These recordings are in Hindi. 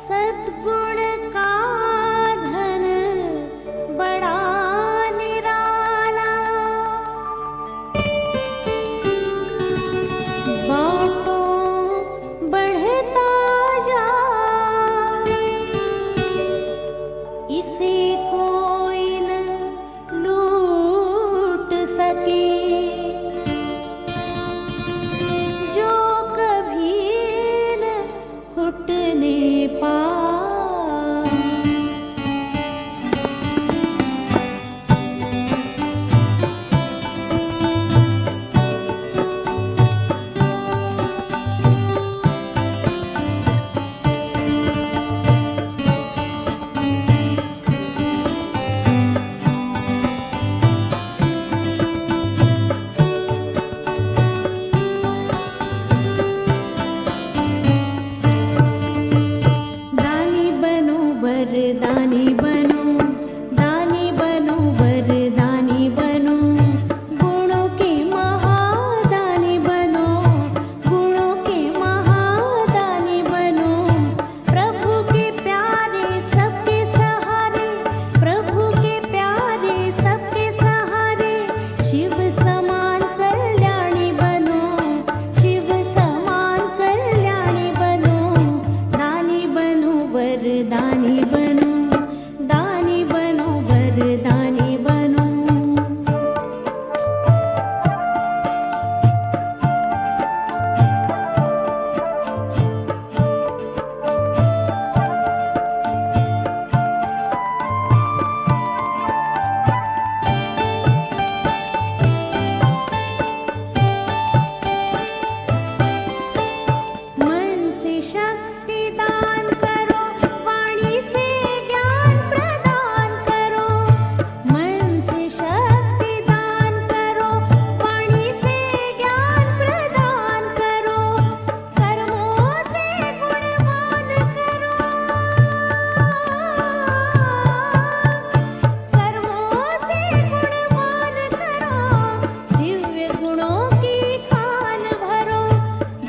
सद्गुण का धन बड़ा निराला, बाँटो बढ़ता जाए, इसे कोई न लूट सके, जो कभी न घुटने पाए। दानी बनो वरदानी बनो, दानी बनो वरदानी बनो, गुणों के महादानी बनो, गुणों के महादानी बनो, प्रभु के प्यारे सबके सहारे, प्रभु के प्यारे सबके सहारे, शिव समान कल्याणी बनो, शिव समान कल्याणी बनो, दानी बनो वरदानी बनो, दानी बनो वरदानी बनो। मन से शक्ति दान करो, वाणी से ज्ञान प्रदान करो, मन से शक्ति दान करो, वाणी से ज्ञान प्रदान करो, कर्मों से गुणवान करो, कर्मों से गुणवान करो, दिव्य गुणों की खान भरो,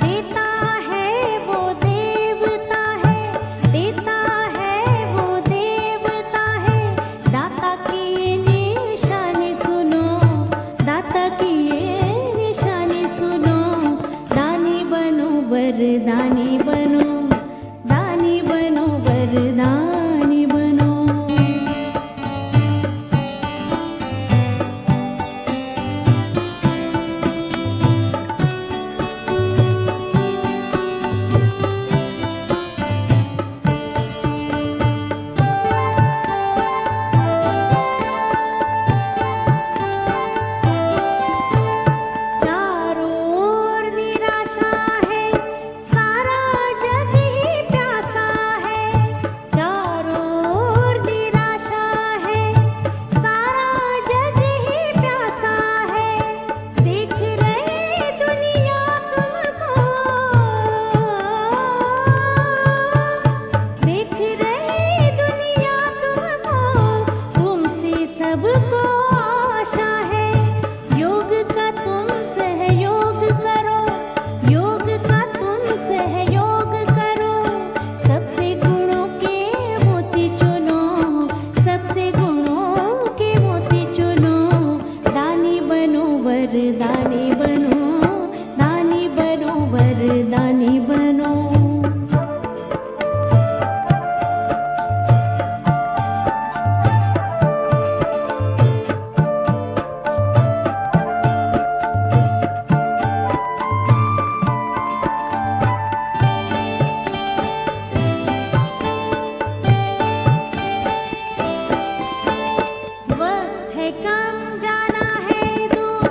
देता है वो देवता है, देता है वो देवता है, दाता की ये निशानी सुनो, दाता की ये निशानी सुनो, दानी बनो वरदानी बनो, दानी बनो वरदानी बनो। चारों ओर निराशा है, सारा जग ही प्यासा है, चारों ओर निराशा है, सारा जग ही प्यासा है, देख रही दुनिया तुमको, देख रही दुनिया तुमको, तुमसे सबको आशा है, योग का तुम सहयोग करो, योग का तुम सहयोग करो, सबसे गुणों के मोती चुनो, सबसे गुणों के मोती चुनो, दानी बनो वरदानी बनो, दानी बनो वरदानी बनो। वक्त है कम, जाना है दूर,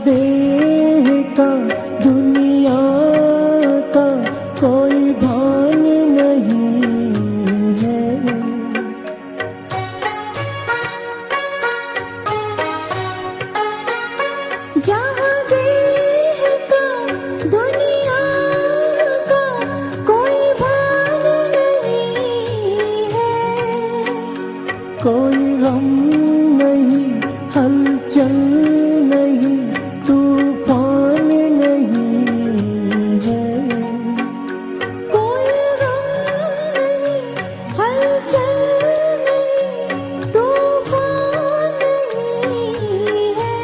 देह का दुनिया का कोई भान नहीं है। जहाँ देह का दुनिया का कोई भान नहीं है। कोई गम नहीं, हलचल नहीं, तूफान नहीं है। कोई गम नहीं, हलचल नहीं, तूफान नहीं है।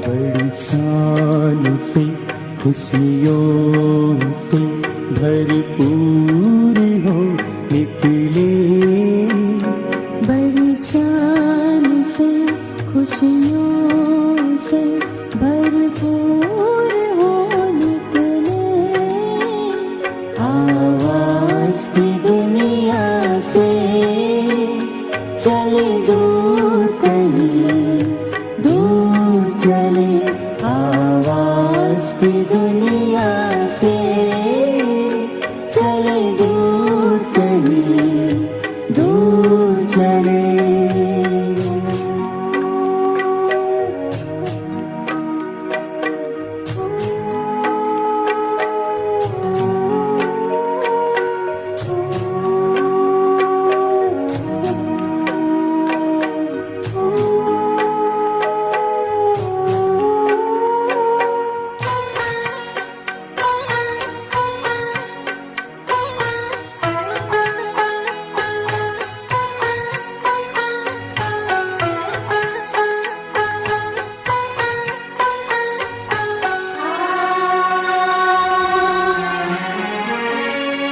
बड़ी शान से खुशियों से भरपूर हो निकले, बड़ी शान से खुशियों से भरपूर हो निकले। आवाज की दुनिया से चले दूर कहीं, दूर चले। आवाज की दुनिया से चले दूर कहीं, दूर चले।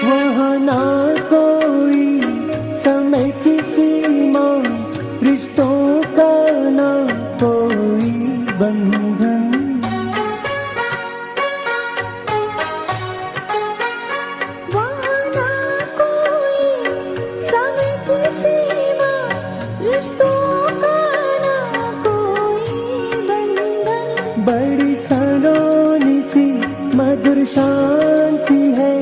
वहाँ ना कोई समय की सीमा, रिश्तों का ना कोई बंधन। वहाँ ना कोई समय की सीमा, रिश्तों का ना कोई बंधन। बड़ी सलोनी सी मधुर शांति है,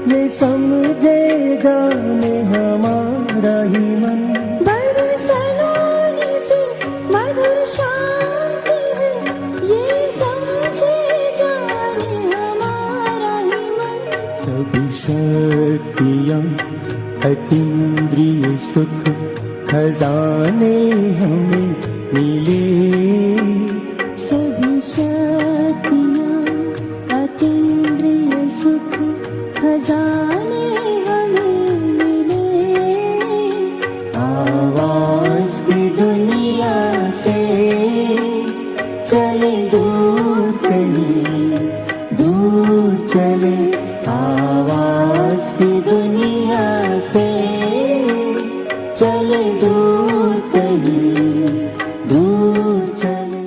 ये समझे जाने हमारा ही मन। बड़ी सलोनी सी मधुर शांति है, ये समझे जाने हमारा ही मन। सभी शक्तियाँ अतीन्द्रिय सुख खजाने हमें मिले, सभी शक्तियाँ अतीन्द्रिय सुख खजाने हमें मिले। आवाज की दुनिया से चले दूर कहीं, दूर चले। आवाज की दुनिया से चले दूर कहीं, दूर चले।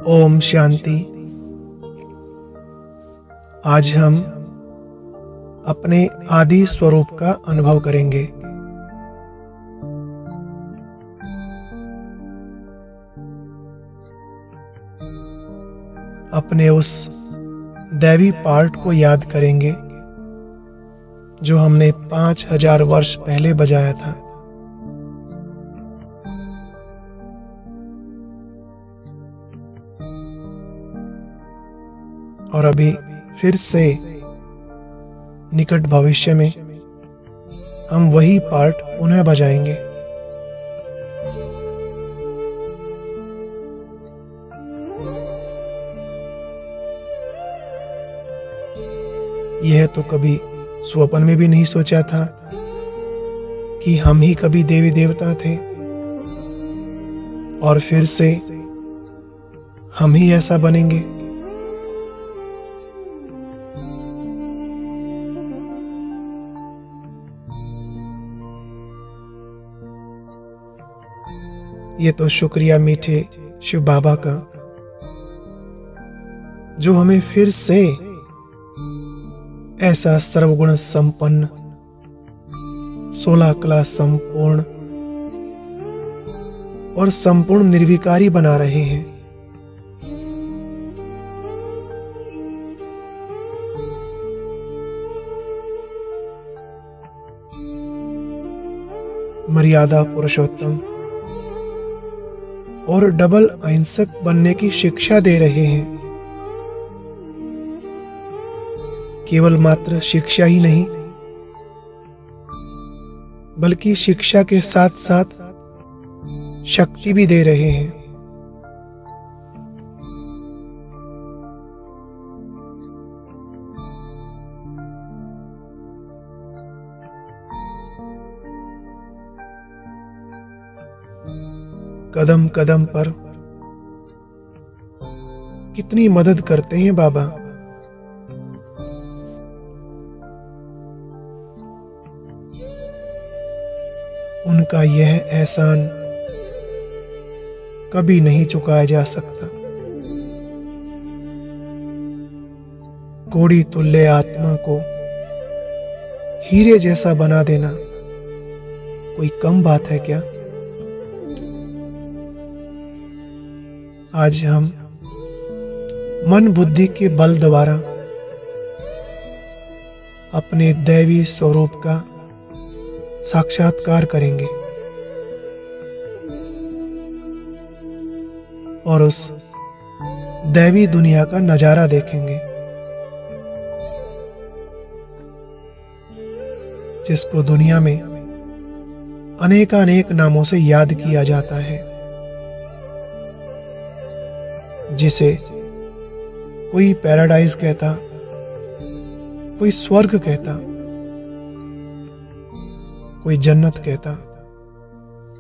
ओम शांति। आज हम अपने आदि स्वरूप का अनुभव करेंगे। अपने उस दैवी पार्ट को याद करेंगे जो हमने 5000 वर्ष पहले बजाया था। और अभी फिर से निकट भविष्य में हम वही पार्ट पुनः बजाएंगे। यह तो कभी स्वप्न में भी नहीं सोचा था कि हम ही कभी देवी देवता थे और फिर से हम ही ऐसा बनेंगे। ये तो शुक्रिया मीठे शिव बाबा का, जो हमें फिर से ऐसा सर्वगुण संपन्न 16 कला संपूर्ण और संपूर्ण निर्विकारी बना रहे हैं। मर्यादा पुरुषोत्तम और डबल अहिंसक बनने की शिक्षा दे रहे हैं। केवल मात्र शिक्षा ही नहीं, बल्कि शिक्षा के साथ साथ शक्ति भी दे रहे हैं। कदम कदम पर कितनी मदद करते हैं बाबा। उनका यह एहसान कभी नहीं चुकाया जा सकता। कोड़ी तुल्य आत्मा को हीरे जैसा बना देना कोई कम बात है क्या? आज हम मन बुद्धि के बल द्वारा अपने दैवी स्वरूप का साक्षात्कार करेंगे और उस दैवी दुनिया का नजारा देखेंगे जिसको दुनिया में अनेकानेक नामों से याद किया जाता है, जिसे कोई पैराडाइज कहता, कोई स्वर्ग कहता, कोई जन्नत कहता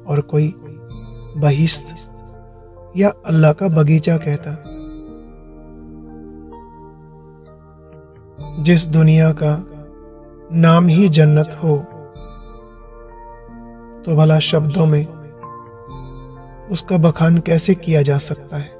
और कोई बहिश्त या अल्लाह का बगीचा कहता। जिस दुनिया का नाम ही जन्नत हो तो भला शब्दों में उसका बखान कैसे किया जा सकता है।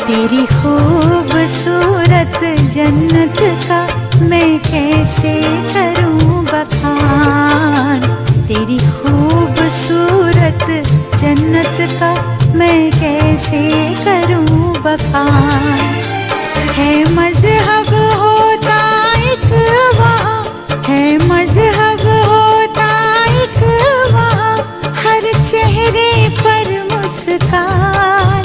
तेरी खूबसूरत जन्नत का मैं कैसे करूं बखान। तेरी खूबसूरत जन्नत का मैं कैसे करूं बखान। है मजहब होता एक वहाँ, है मजहब होता एक वहाँ, हर चेहरे पर मुस्कान,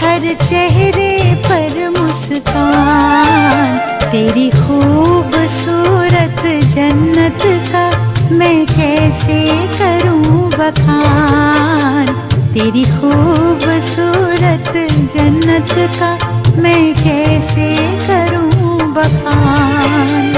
हर चेहरे पर मुस्कान। तेरी खूबसूरत जन्नत का मैं कैसे करूं बखान। तेरी खूबसूरत जन्नत का मैं कैसे करूं बखान।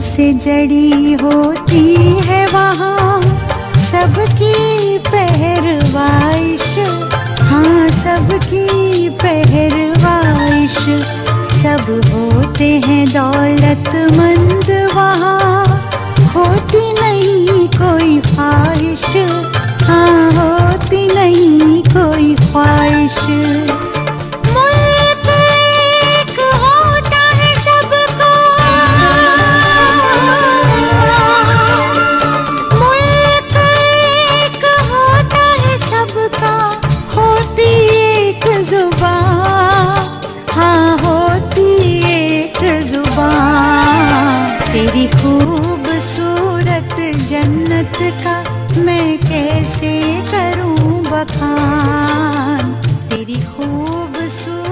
से जड़ी होती है वहाँ सबकी पहरवाइश, हाँ सबकी पहरवाइश। सब होते हैं दौलतमंद वहाँ, होती नहीं कोई ख्वाहिश, हाँ होती नहीं कोई ख्वाहिश। तेरी खूबसूरत जन्नत का मैं कैसे करूं बखान। तेरी खूबसूरत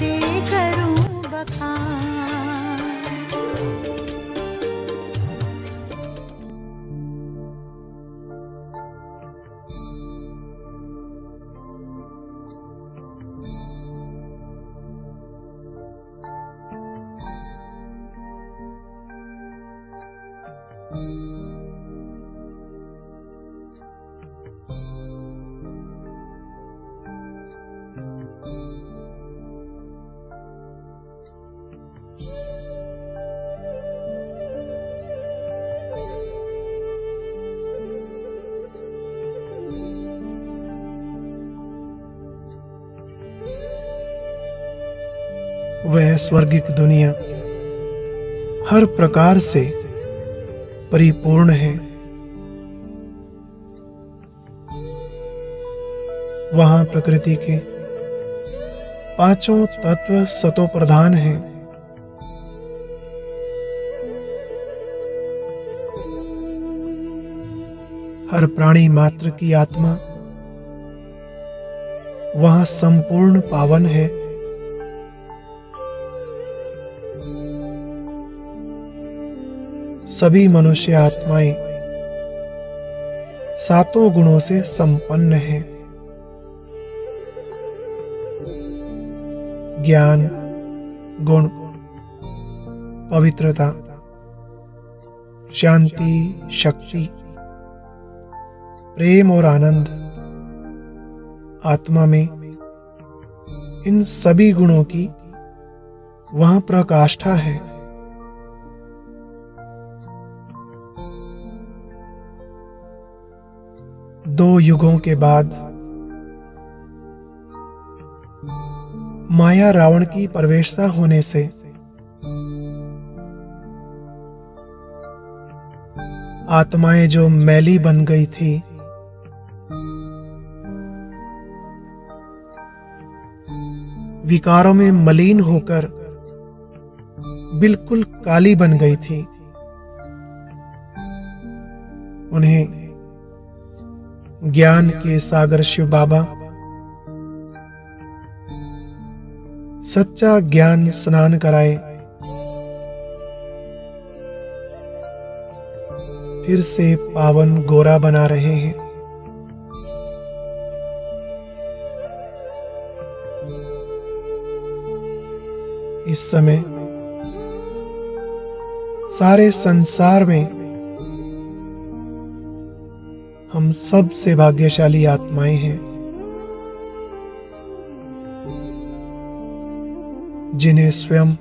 कैसे करूं बखान। वह स्वर्गिक दुनिया हर प्रकार से परिपूर्ण है। वहां प्रकृति के पांचों तत्व सतोप्रधान हैं। हर प्राणी मात्र की आत्मा वहां संपूर्ण पावन है। सभी मनुष्य आत्माएं सातों गुणों से संपन्न हैं। ज्ञान, गुण, पवित्रता, शांति, शक्ति, प्रेम और आनंद आत्मा में इन सभी गुणों की वहां प्रकाष्ठा है। दो युगों के बाद माया रावण की प्रवेशता होने से आत्माएं जो मैली बन गई थी, विकारों में मलिन होकर बिल्कुल काली बन गई थी, उन्हें ज्ञान के सागर शिव बाबा सच्चा ज्ञान स्नान कराए, फिर से पावन गोरा बना रहे हैं। इस समय सारे संसार में हम सबसे भाग्यशाली आत्माएं हैं, जिन्हें स्वयं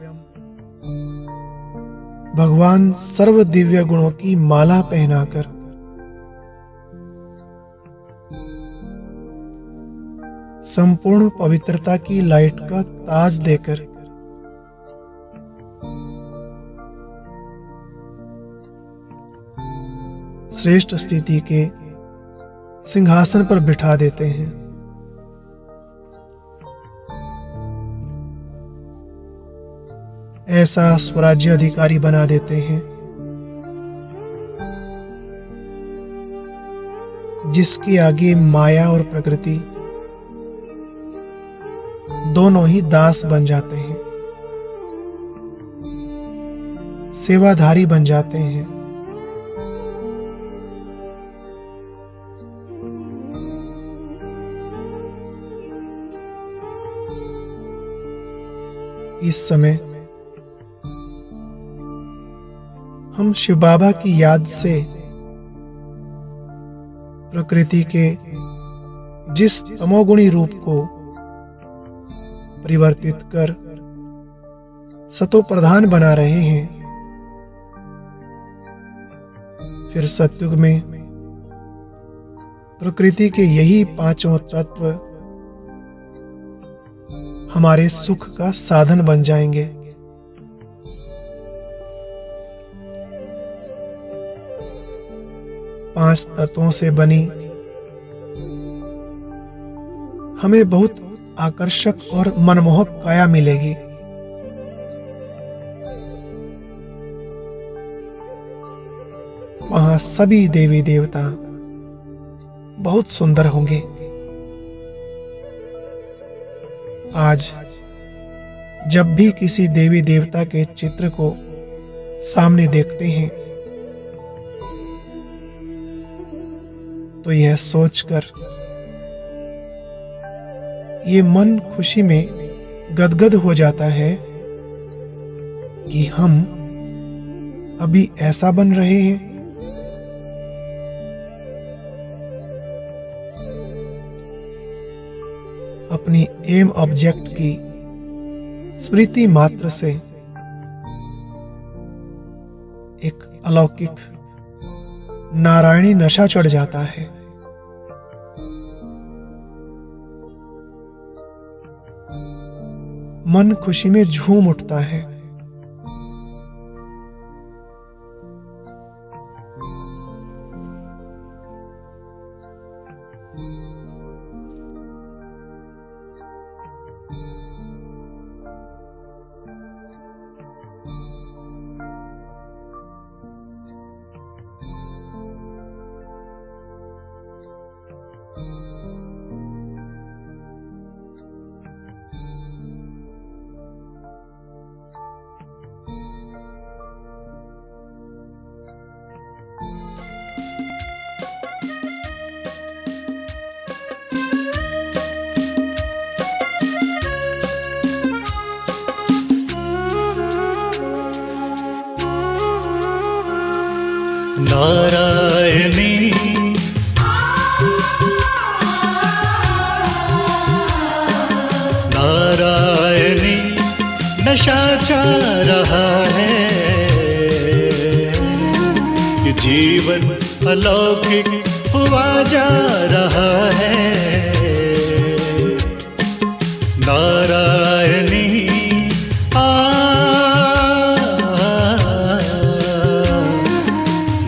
भगवान सर्व दिव्य गुणों की माला पहनाकर संपूर्ण पवित्रता की लाइट का ताज देकर श्रेष्ठ स्थिति के सिंहासन पर बिठा देते हैं। ऐसा स्वराज्य अधिकारी बना देते हैं जिसके आगे माया और प्रकृति दोनों ही दास बन जाते हैं, सेवाधारी बन जाते हैं। इस समय हम शिव बाबा की याद से प्रकृति के जिस तमोगुणी रूप को परिवर्तित कर सतोप्रधान बना रहे हैं, फिर सतयुग में प्रकृति के यही पांचों तत्व हमारे सुख का साधन बन जाएंगे। पांच तत्वों से बनी हमें बहुत आकर्षक और मनमोहक काया मिलेगी। वहां सभी देवी देवता बहुत सुंदर होंगे। आज जब भी किसी देवी देवता के चित्र को सामने देखते हैं तो यह सोचकर ये मन खुशी में गदगद हो जाता है कि हम अभी ऐसा बन रहे हैं। अपनी एम ऑब्जेक्ट की स्मृति मात्र से एक अलौकिक नारायणी नशा चढ़ जाता है। मन खुशी में झूम उठता है। नारायणी नारायणी नशा छा रहा है, ये जीवन अलौकिक हुआ जा रहा है। नारायणी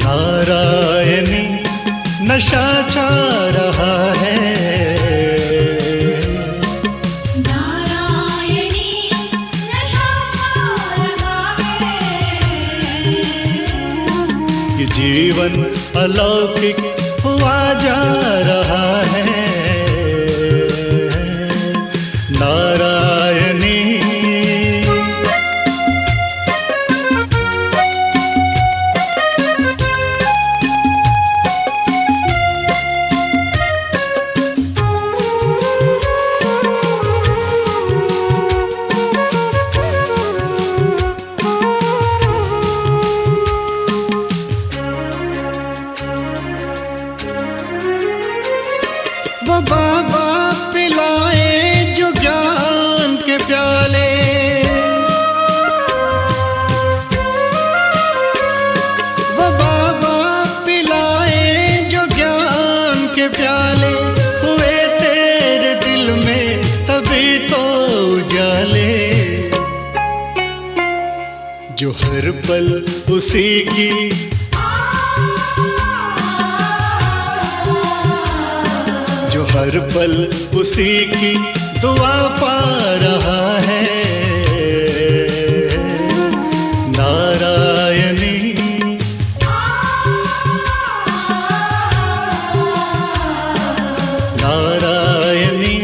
नारायणी नशा छा रहा है। नारायणी नशा छा रहा है, ये जीवन अलौकिक हुआ जा रहा है। नारायणी वो बाबा पिलाए जो ज्ञान के प्याले, वो बाबा पिलाए जो ज्ञान के प्याले, हुए तेरे दिल में तभी तो उजाले। जो हर पल उसी की हर पल उसी की दुआ पा रहा है। नारायणी नारायणी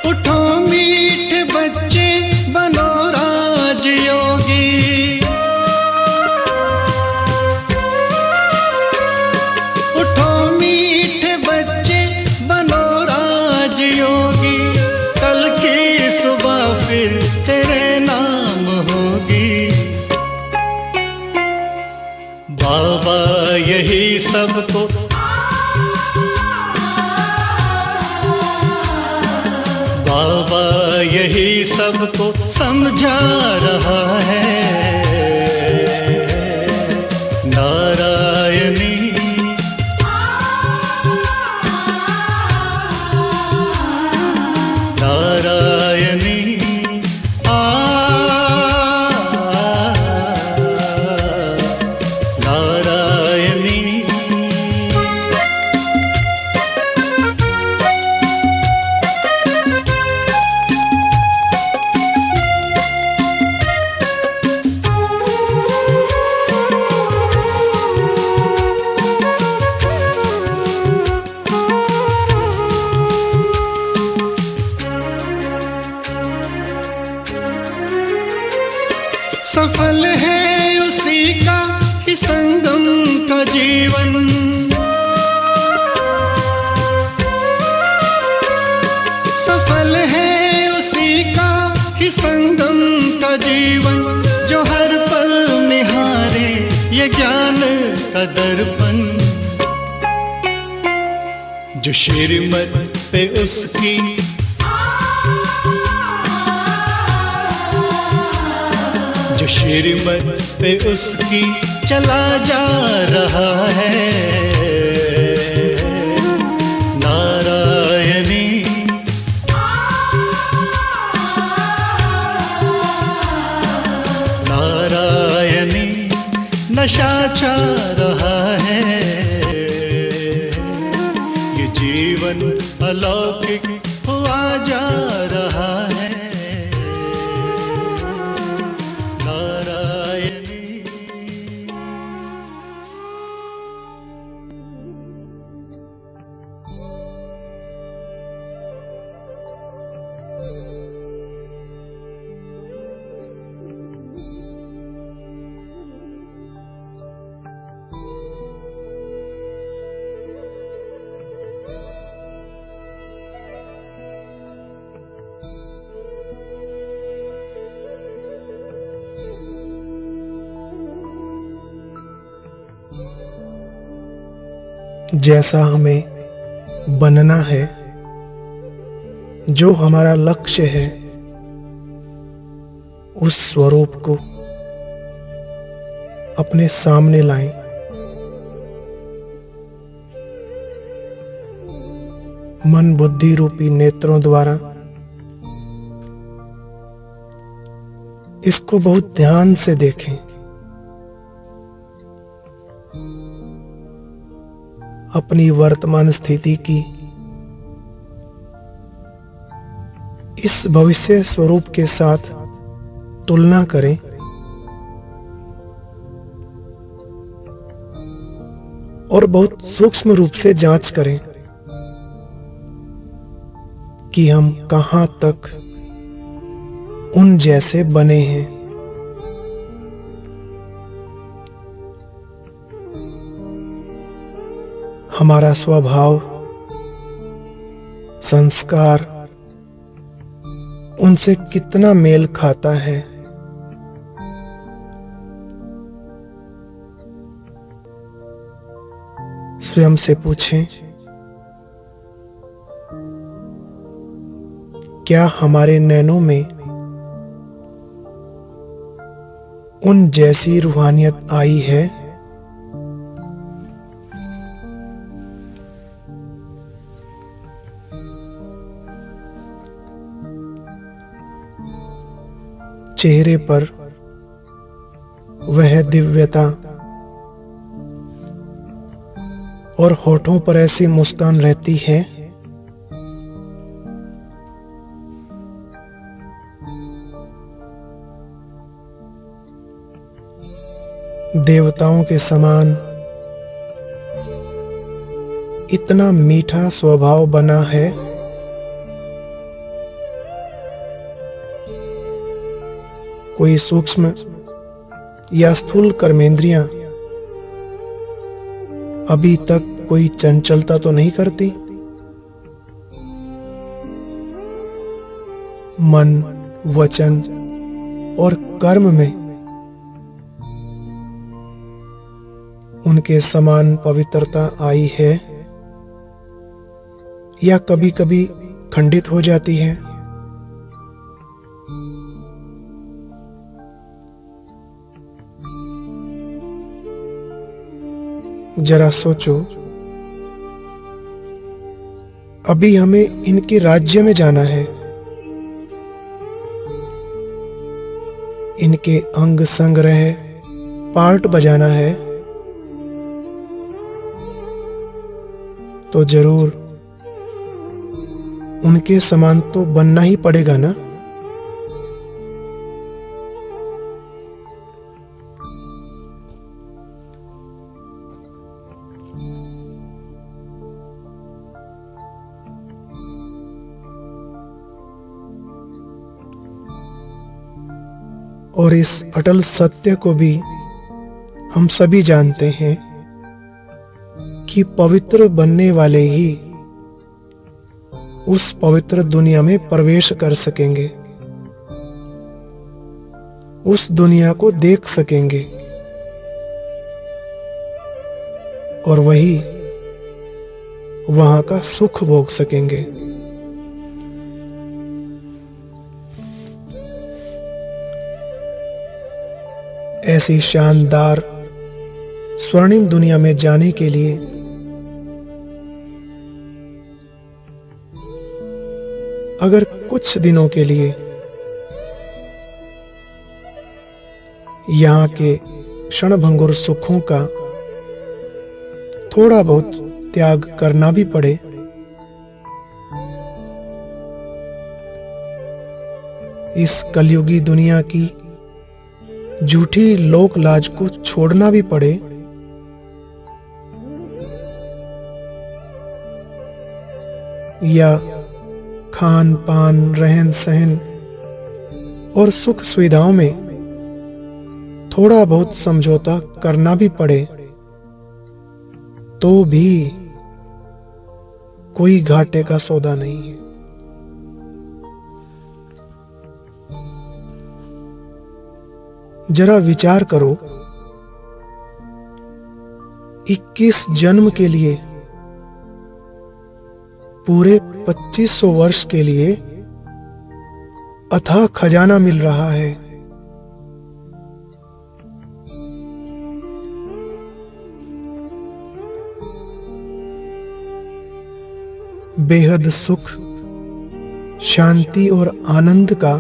उठो मीठे बच्चे बनो राज योगी, उठो मीठे बच्चे बनो राज योगी, कल की सुबह फिर तेरे नाम होगी। बाबा यही सबको बाबा यही सबको समझा रहा है। नारायणी नारायणी नारायणी जीवन का दर्पण, जो श्रीमत पे उसकी जो श्रीमत पे उसकी चला जा रहा है। नारायणी नारायणी नशा छा रहा है। ये जीवन अलौकिक हुआ जा रहा है। नारायणी जैसा हमें बनना है, जो हमारा लक्ष्य है, उस स्वरूप को अपने सामने लाएं। मन बुद्धि रूपी नेत्रों द्वारा इसको बहुत ध्यान से देखें। अपनी वर्तमान स्थिति की इस भविष्य स्वरूप के साथ तुलना करें और बहुत सूक्ष्म रूप से जांच करें कि हम कहां तक उन जैसे बने हैं। हमारा स्वभाव, संस्कार उनसे कितना मेल खाता है। स्वयं से पूछें, क्या हमारे नैनों में उन जैसी रूहानियत आई है? चेहरे पर वह दिव्यता और होठों पर ऐसी मुस्कान रहती है देवताओं के समान इतना मीठा स्वभाव बना है। कोई सूक्ष्म या स्थूल कर्मेंद्रियां अभी तक कोई चंचलता तो नहीं करती। मन, वचन और कर्म में उनके समान पवित्रता आई है या कभी कभी खंडित हो जाती है। जरा सोचो, अभी हमें इनके राज्य में जाना है, इनके अंग संग्रह पार्ट बजाना है, तो जरूर उनके समान तो बनना ही पड़ेगा ना। और इस अटल सत्य को भी हम सभी जानते हैं कि पवित्र बनने वाले ही उस पवित्र दुनिया में प्रवेश कर सकेंगे, उस दुनिया को देख सकेंगे। और वही वहां का सुख भोग सकेंगे। ऐसी शानदार स्वर्णिम दुनिया में जाने के लिए अगर कुछ दिनों के लिए यहाँ के क्षणभंगुर सुखों का थोड़ा बहुत त्याग करना भी पड़े, इस कलयुगी दुनिया की झूठी लोक लाज को छोड़ना भी पड़े, या खान पान रहन सहन और सुख सुविधाओं में थोड़ा बहुत समझौता करना भी पड़े, तो भी कोई घाटे का सौदा नहीं है। जरा विचार करो, 21 जन्म के लिए, पूरे 2500 वर्ष के लिए अथाह खजाना मिल रहा है। बेहद सुख, शांति और आनंद का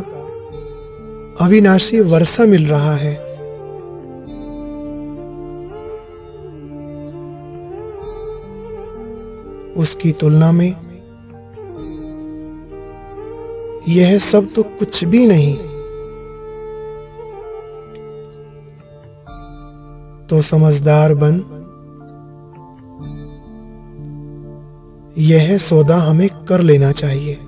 अविनाशी वर्षा मिल रहा है। उसकी तुलना में यह सब तो कुछ भी नहीं। तो समझदार बन, यह सौदा हमें कर लेना चाहिए।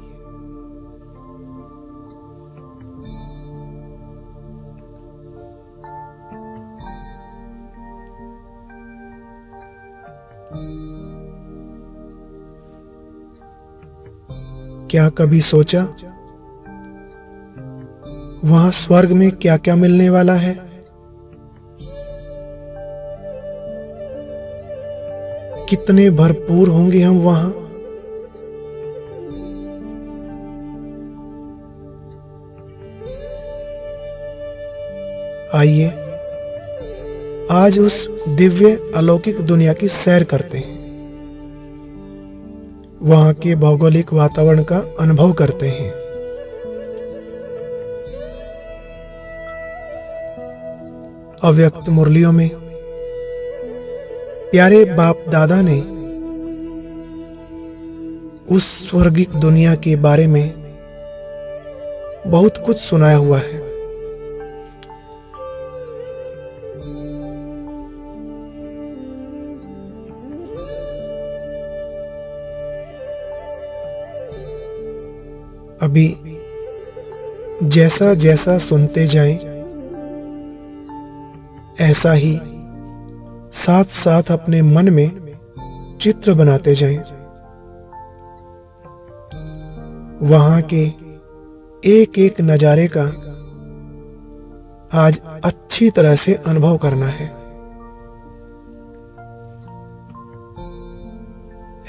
क्या कभी सोचा वहां स्वर्ग में क्या क्या मिलने वाला है? कितने भरपूर होंगे हम वहां। आइए आज उस दिव्य अलौकिक दुनिया की सैर करते हैं, वहां के भौगोलिक वातावरण का अनुभव करते हैं। अव्यक्त मुरलियों में प्यारे बाप दादा ने उस स्वर्गिक दुनिया के बारे में बहुत कुछ सुनाया हुआ है। अभी जैसा जैसा सुनते जाएं, ऐसा ही साथ साथ अपने मन में चित्र बनाते जाएं। वहां के एक एक नजारे का आज अच्छी तरह से अनुभव करना है।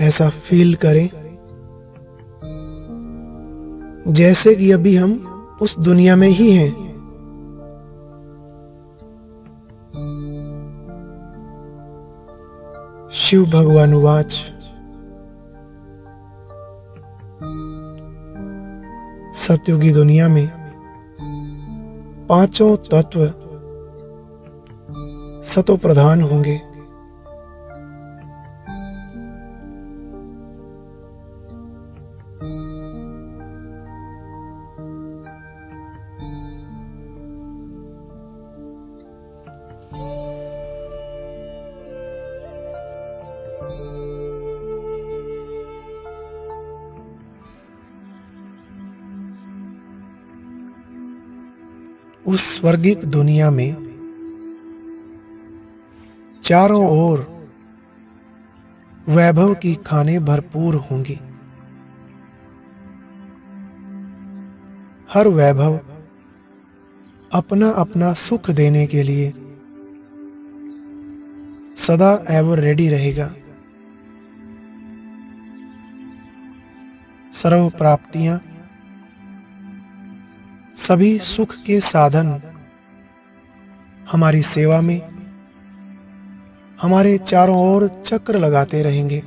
ऐसा फील करें जैसे कि अभी हम उस दुनिया में ही हैं। शिव भगवान उवाच, सतयुगी दुनिया में पांचों तत्व सतो प्रधान होंगे। उस स्वर्गिक दुनिया में चारों ओर वैभव की खानें भरपूर होंगी। हर वैभव अपना अपना सुख देने के लिए सदा एवर रेडी रहेगा। सर्व प्राप्तियां, सभी सुख के साधन हमारी सेवा में हमारे चारों ओर चक्र लगाते रहेंगे।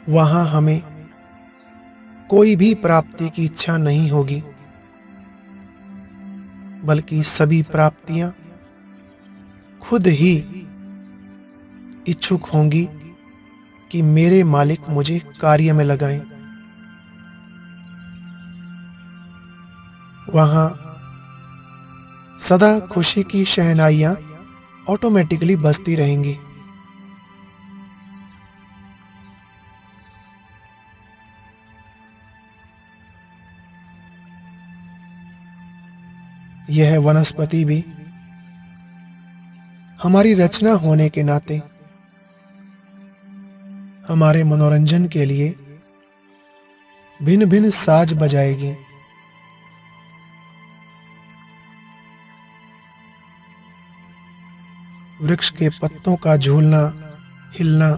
वहां हमें कोई भी प्राप्ति की इच्छा नहीं होगी, बल्कि सभी प्राप्तियां खुद ही इच्छुक होंगी कि मेरे मालिक मुझे कार्य में लगाएं। वहां सदा खुशी की शहनाइयां ऑटोमेटिकली बजती रहेंगी। यह वनस्पति भी हमारी रचना होने के नाते हमारे मनोरंजन के लिए भिन्न भिन्न साज बजाएगी। वृक्ष के पत्तों का झूलना, हिलना,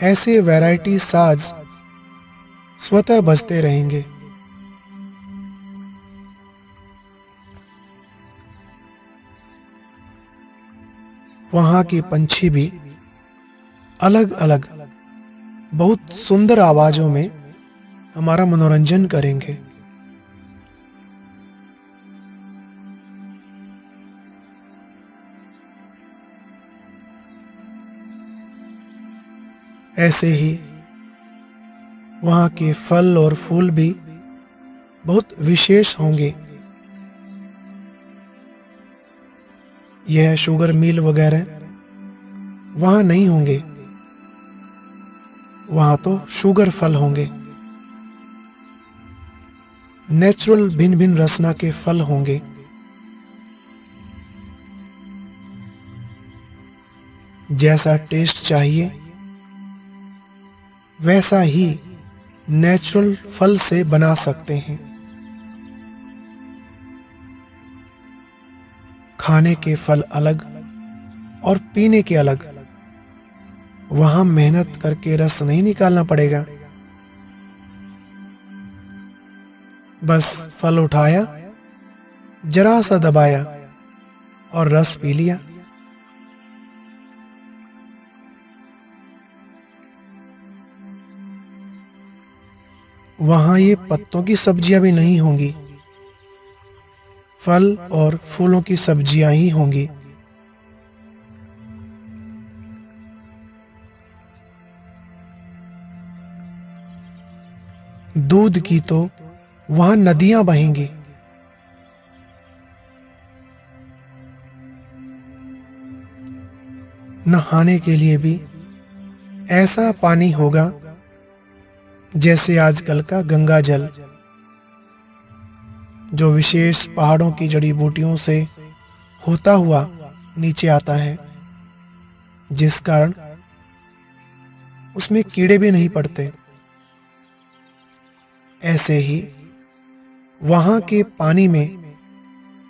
ऐसे वैरायटी साज स्वतः बजते रहेंगे। वहां के पंछी भी अलग अलग बहुत सुंदर आवाजों में हमारा मनोरंजन करेंगे। ऐसे ही वहां के फल और फूल भी बहुत विशेष होंगे। यह शुगर मिल वगैरह वहां नहीं होंगे, वहां तो शुगर फल होंगे। नेचुरल भिन्न भिन्न रसना के फल होंगे। जैसा टेस्ट चाहिए वैसा ही नेचुरल फल से बना सकते हैं। खाने के फल अलग और पीने के अलग। वहां मेहनत करके रस नहीं निकालना पड़ेगा, बस फल उठाया, जरा सा दबाया और रस पी लिया। वहां ये पत्तों की सब्जियां भी नहीं होंगी, फल और फूलों की सब्जियां ही होंगी। दूध की तो वहां नदियां बहेंगी। नहाने के लिए भी ऐसा पानी होगा जैसे आजकल का गंगा जल, जो विशेष पहाड़ों की जड़ी बूटियों से होता हुआ नीचे आता है, जिस कारण उसमें कीड़े भी नहीं पड़ते। ऐसे ही वहां के पानी में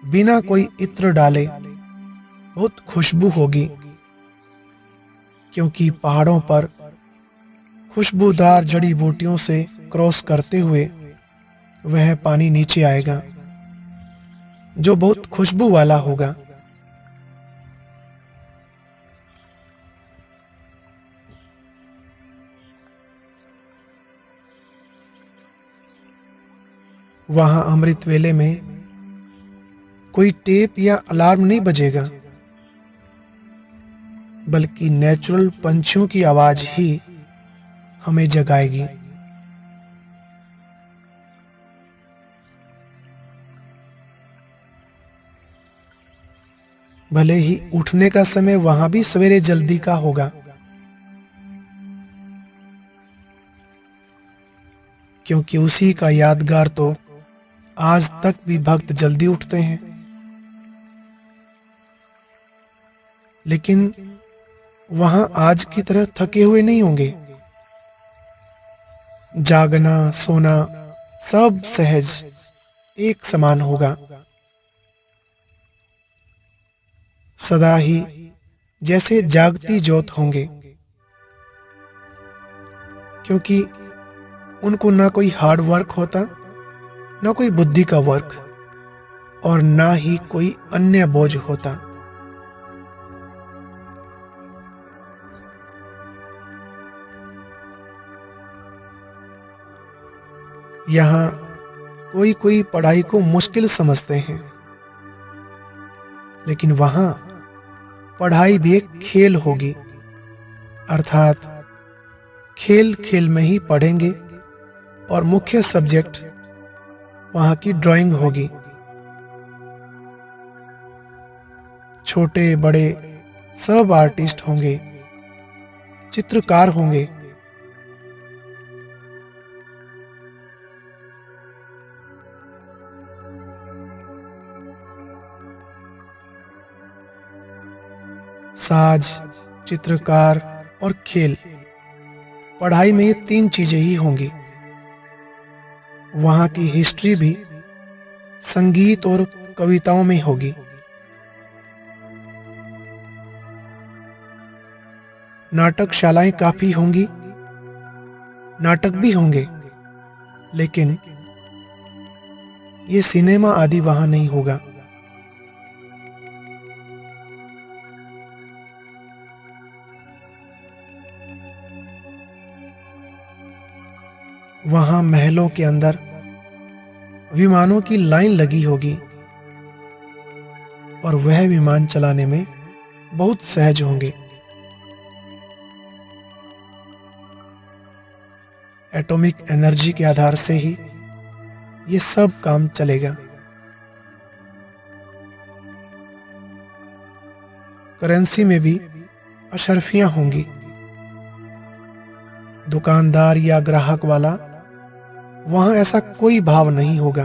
बिना कोई इत्र डाले बहुत खुशबू होगी, क्योंकि पहाड़ों पर खुशबूदार जड़ी बूटियों से क्रॉस करते हुए वह पानी नीचे आएगा, जो बहुत खुशबू वाला होगा। वहां अमृत वेले में कोई टेप या अलार्म नहीं बजेगा, बल्कि नेचुरल पंछियों की आवाज ही हमें जगाएगी। भले ही उठने का समय वहां भी सवेरे जल्दी का होगा, क्योंकि उसी का यादगार तो आज तक भी भक्त जल्दी उठते हैं। लेकिन वहां आज की तरह थके हुए नहीं होंगे। जागना सोना सब सहज एक समान होगा। सदा ही जैसे जागती ज्योत होंगे, क्योंकि उनको ना कोई हार्ड वर्क होता, ना कोई बुद्धि का वर्क, और ना ही कोई अन्य बोझ होता। यहाँ कोई कोई पढ़ाई को मुश्किल समझते हैं, लेकिन वहां पढ़ाई भी एक खेल होगी, अर्थात खेल खेल में ही पढ़ेंगे और मुख्य सब्जेक्ट वहां की ड्राइंग होगी। छोटे बड़े सब आर्टिस्ट होंगे, चित्रकार होंगे। साज, चित्रकार और खेल, पढ़ाई में ये तीन चीजें ही होंगी। वहां की हिस्ट्री भी संगीत और कविताओं में होगी। नाटकशालाएं काफी होंगी, नाटक भी होंगे, लेकिन ये सिनेमा आदि वहां नहीं होगा। वहां महलों के अंदर विमानों की लाइन लगी होगी, और वह विमान चलाने में बहुत सहज होंगे। एटॉमिक एनर्जी के आधार से ही ये सब काम चलेगा। करेंसी में भी अशर्फियां होंगी। दुकानदार या ग्राहक वाला वहां ऐसा कोई भाव नहीं होगा,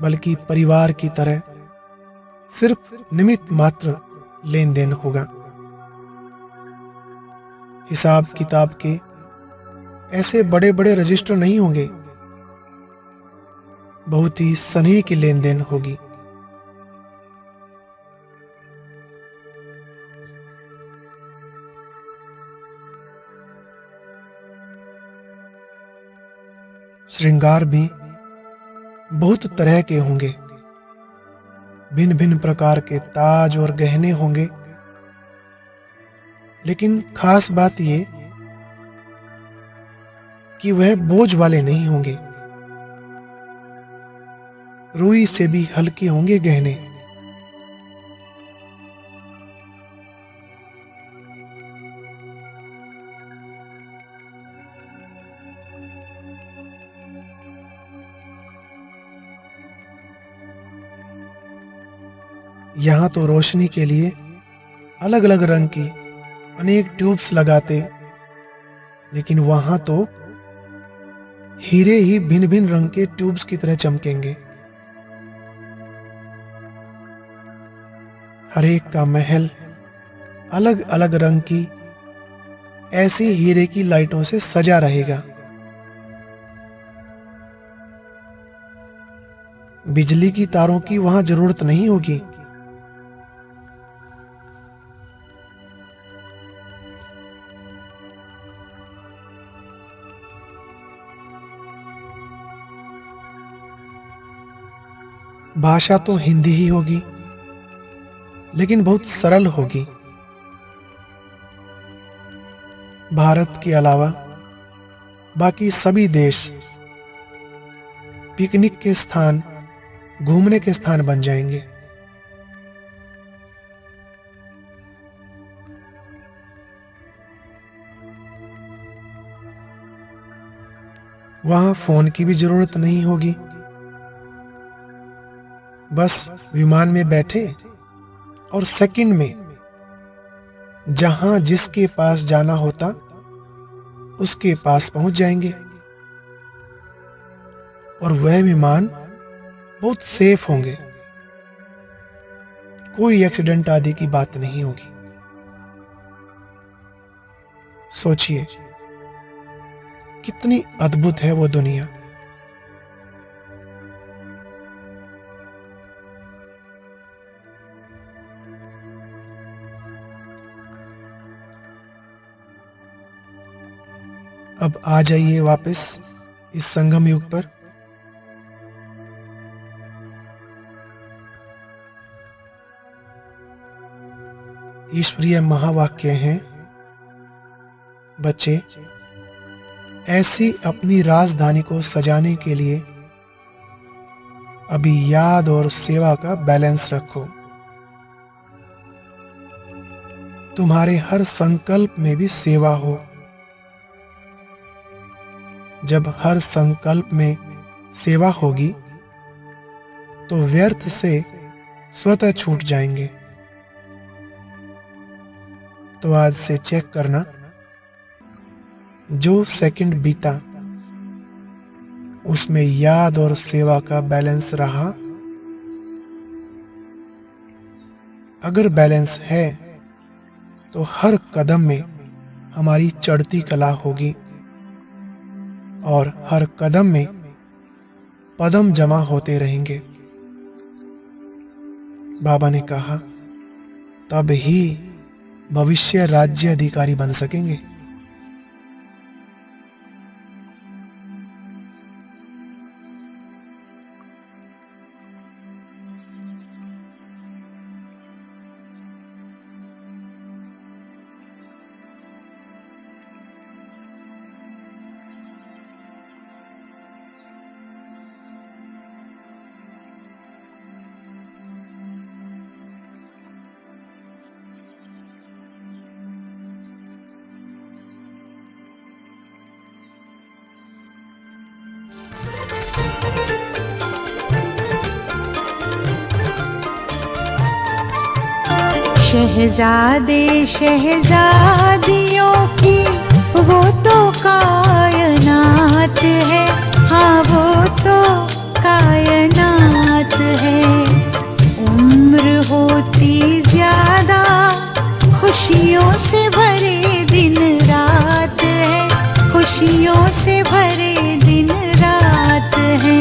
बल्कि परिवार की तरह सिर्फ निमित्त मात्र लेन देन होगा। हिसाब किताब के ऐसे बड़े बड़े रजिस्टर नहीं होंगे, बहुत ही स्नेह की लेन देन होगी। श्रृंगार भी बहुत तरह के होंगे, भिन्न भिन्न प्रकार के ताज और गहने होंगे, लेकिन खास बात ये कि वह बोझ वाले नहीं होंगे। रुई से भी हल्के होंगे गहने। यहाँ तो रोशनी के लिए अलग अलग रंग की अनेक ट्यूब्स लगाते, लेकिन वहां तो हीरे ही भिन्न भिन्न रंग के ट्यूब्स की तरह चमकेंगे। हर एक का महल अलग अलग रंग की ऐसी हीरे की लाइटों से सजा रहेगा। बिजली की तारों की वहां जरूरत नहीं होगी। भाषा तो हिंदी ही होगी, लेकिन बहुत सरल होगी। भारत के अलावा बाकी सभी देश पिकनिक के स्थान, घूमने के स्थान बन जाएंगे। वहां फोन की भी जरूरत नहीं होगी। बस विमान में बैठे और सेकंड में जहां जिसके पास जाना होता उसके पास पहुंच जाएंगे, और वह विमान बहुत सेफ होंगे। कोई एक्सीडेंट आदि की बात नहीं होगी। सोचिए कितनी अद्भुत है वो दुनिया। अब आ जाइए वापस इस संगम युग पर। ईश्वरीय महावाक्य हैं, बच्चे ऐसी अपनी राजधानी को सजाने के लिए अभी याद और सेवा का बैलेंस रखो। तुम्हारे हर संकल्प में भी सेवा हो। जब हर संकल्प में सेवा होगी तो व्यर्थ से स्वतः छूट जाएंगे। तो आज से चेक करना, जो सेकंड बीता उसमें याद और सेवा का बैलेंस रहा। अगर बैलेंस है तो हर कदम में हमारी चढ़ती कला होगी और हर कदम में पदम जमा होते रहेंगे। बाबा ने कहा तब ही भविष्य राज्य अधिकारी बन सकेंगे। शहजादे शहजादियों की वो तो कायनात है, हाँ वो तो कायनात है। उम्र होती ज्यादा खुशियों से भरे दिन रात है, खुशियों से भरे दिन रात है।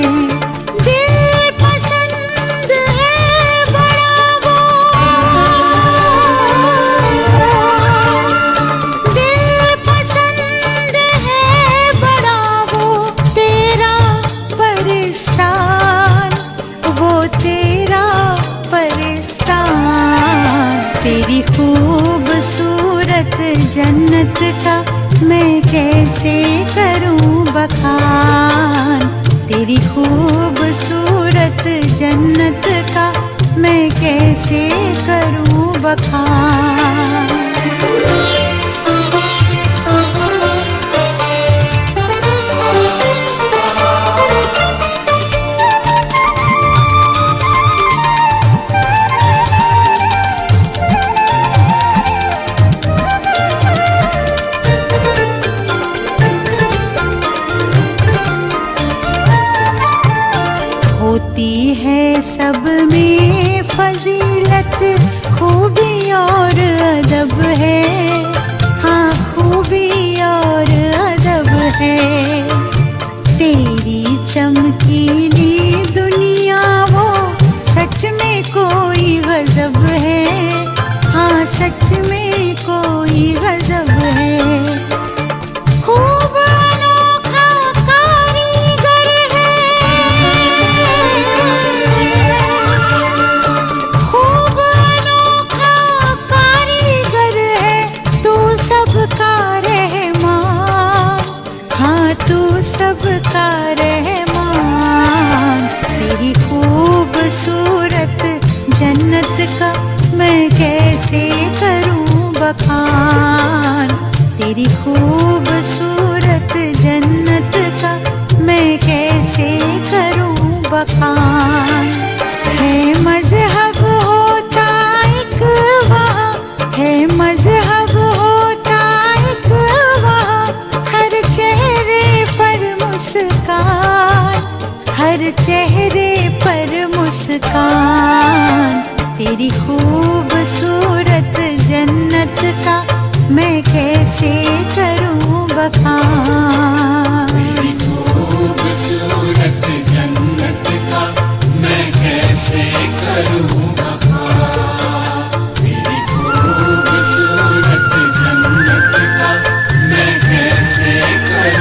तेरी खूबसूरत जन्नत का मैं कैसे करूं बखान, तेरी खूबसूरत जन्नत का मैं कैसे करूं बखान। होती है सब में फजीलत, खूबी और अदब है, हाँ खूबी और अदब है। तेरी चमकीली दुनिया वो सच में कोई गजब है, हाँ सच में कोई गजब है। सबका रहमान, तेरी खूबसूरत जन्नत का मैं कैसे करूं बखान, तेरी खूबसूरत जन्नत का मैं कैसे करूं बखान। है मजहब होता एक वहाँ, है मजहब होता एक वहाँ, हर चेहरे पर मुस्कान, हर चेहरे पर मुस्कान। तेरी खूबसूरत जन्नत का मैं कैसे करूं बखान, तेरी खूबसूरत जन्नत का मैं कैसे करूं बखान, तेरी खूबसूरत जन्नत का मैं कैसे करूं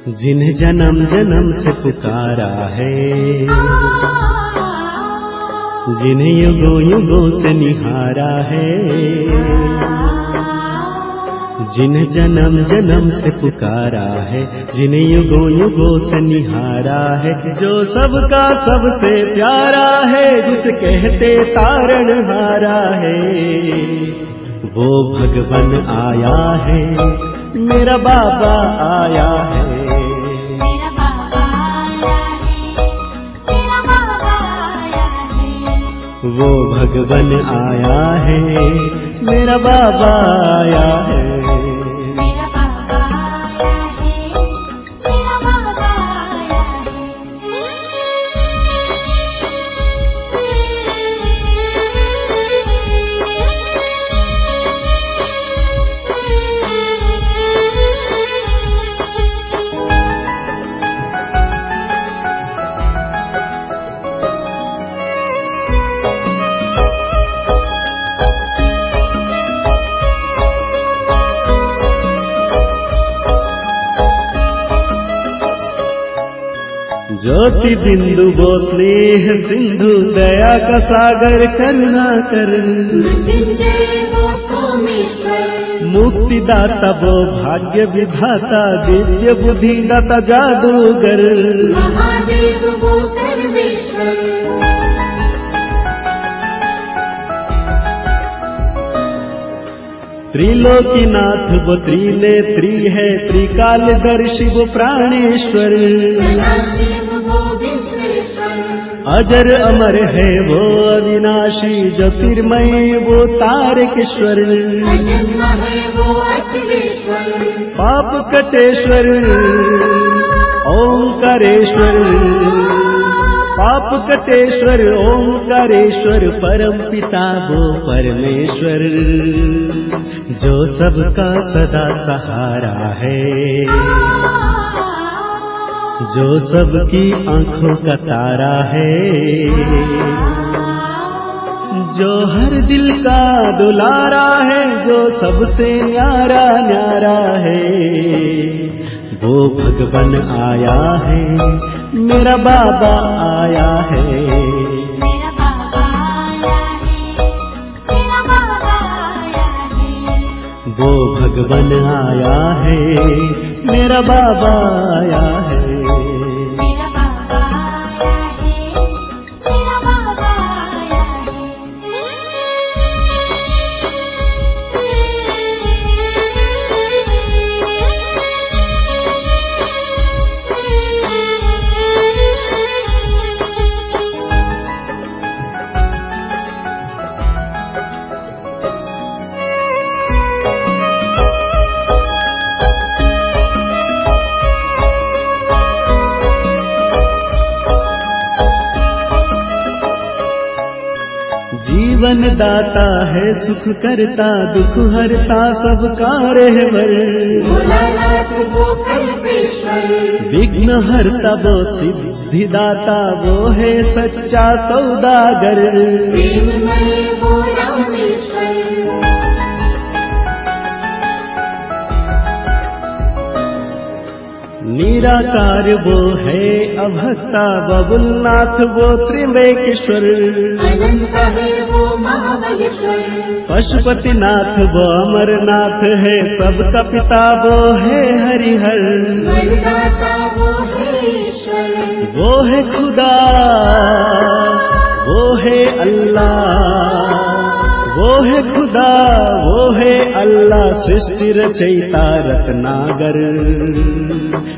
जिन्हें जन्म जन्म से पुकारा है, जिन्हें युगों युगों से निहारा है, जिन्हें जन्म जन्म से पुकारा है, जिन्हें युगों युगों से निहारा है, जो सबका सबसे प्यारा है, जिसे कहते तारणहारा है, वो भगवन आया है, मेरा बाबा आया है। मेरा बाबा आया है, मेरा बाबा आया है, वो भगवन आया है, मेरा बाबा आया है। मेरा बाबा आया है, मेरा बाबा आया ज्योति बिंदु वो स्नेह सिंधु दया का सागर करुणा कर, मृत्युंजय वो सोमेश्वर, मुक्तिदाता वो भाग्य विधाता दिव्य बुद्धि दाता जादूगर, महादेव वो सर्वेश्वर, त्रिलोकीनाथ वो त्रिनेत्री है, त्रिकालदर्शी वो प्राणेश्वर, सदाशिव वो विश्वेश्वर, अजर अमर है वो अविनाशी, ज्योतिर्मय वो तारकेश्वर, अजन्मा है वो अचिरेश्वर, पाप कटेश्वर ओंकारेश्वर, पाप कटेश्वर ओंकारेश्वर, परम पिता वो परमेश्वर, जो सबका सदा सहारा है, जो सबकी आंखों का तारा है, जो हर दिल का दुलारा है, जो सबसे न्यारा न्यारा है, वो भगवन आया है, मेरा बाबा आया है। मेरा बाबा आया है, मेरा बाबा आया है, वो भगवन आया है, मेरा बाबा आया है। मेरा बाबा आया है, मेरा बाबा आया जीवन दाता है, सुख करता दुख हरता, सबका रहबर, भोलानाथ वो कल्पेश्वर, विघ्न हरता वो सिद्धिदाता, वो है सच्चा सौदागर, प्रेममय वो रामेश्वर, निराकार वो है अभक्ता, बबुलनाथ वो त्रिम्बकेश्वर, अनंत है वो महाबलेश्वर, पशुपतिनाथ वो अमरनाथ है, सबका पिता वो है हरिहर, वरदाता वो है ईश्वर, वो है खुदा वो है अल्लाह, वो है खुदा वो है अल्लाह, सृष्टि रचयिता रत्नागर,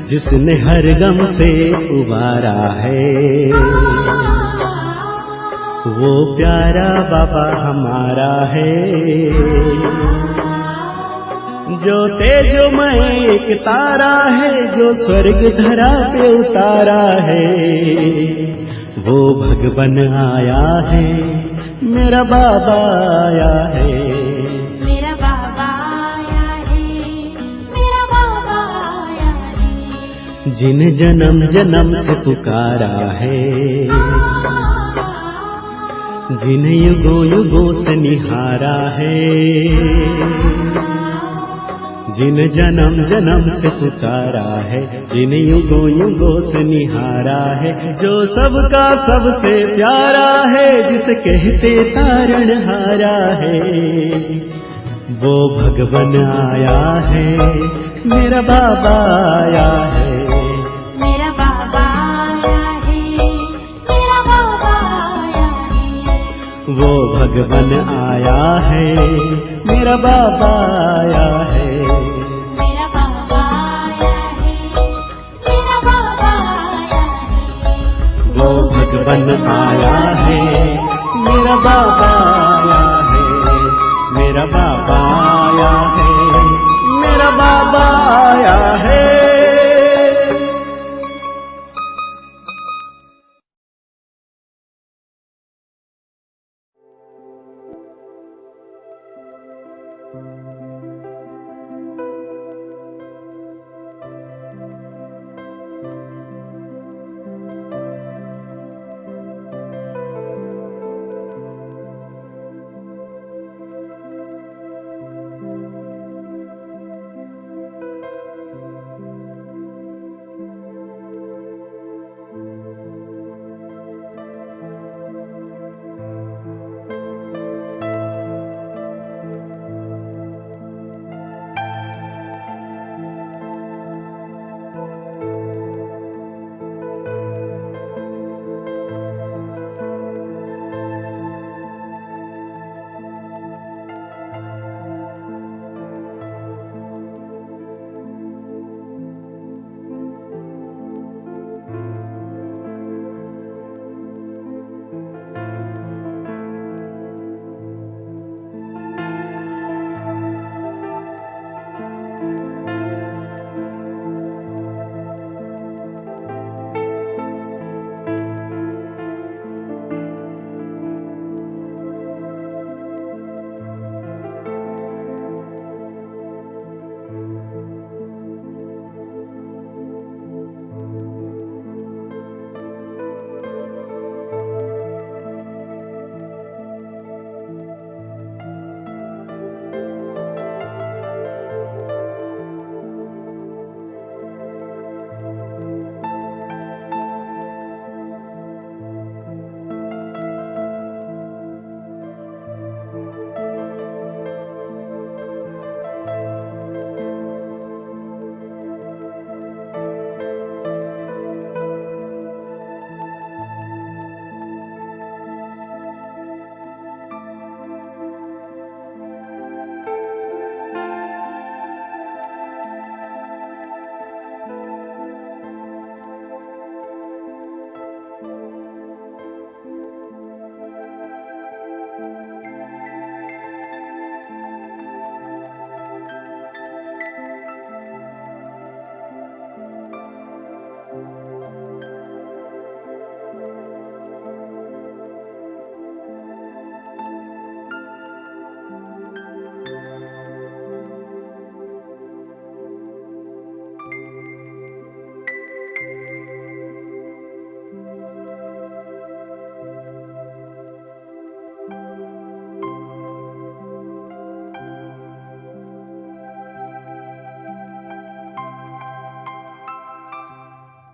जिसने हर गम से उबारा है, वो प्यारा बाबा हमारा है, जो तेजोमय एक तारा है, जो स्वर्ग धरा पे उतारा है, वो भगवन आया है, मेरा बाबा आया है। मेरा बाबा आया है, मेरा बाबा आया है, जिन्हें जन्म जन्म से पुकारा है, जिन्हें युगों युगों से निहारा है, जिन जन्म जन्म से पुकारा है, जिन युगों युगों से निहारा है, जो सबका सबसे प्यारा है, जिसे कहते तारणहारा है, वो भगवन आया है, मेरा बाबा आया है। मेरा बाबा आया है, मेरा बाबा आया है। वो भगवन आया है, मेरा बाबा आया है। मेरा बाबा आया है, मेरा बाबा आया है। वो भगवन आया है, मेरा बाबा आया है। मेरा बाबा आया है, मेरा बाबा आया है।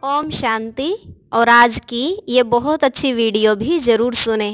ओम शांति। और आज की ये बहुत अच्छी वीडियो भी ज़रूर सुने।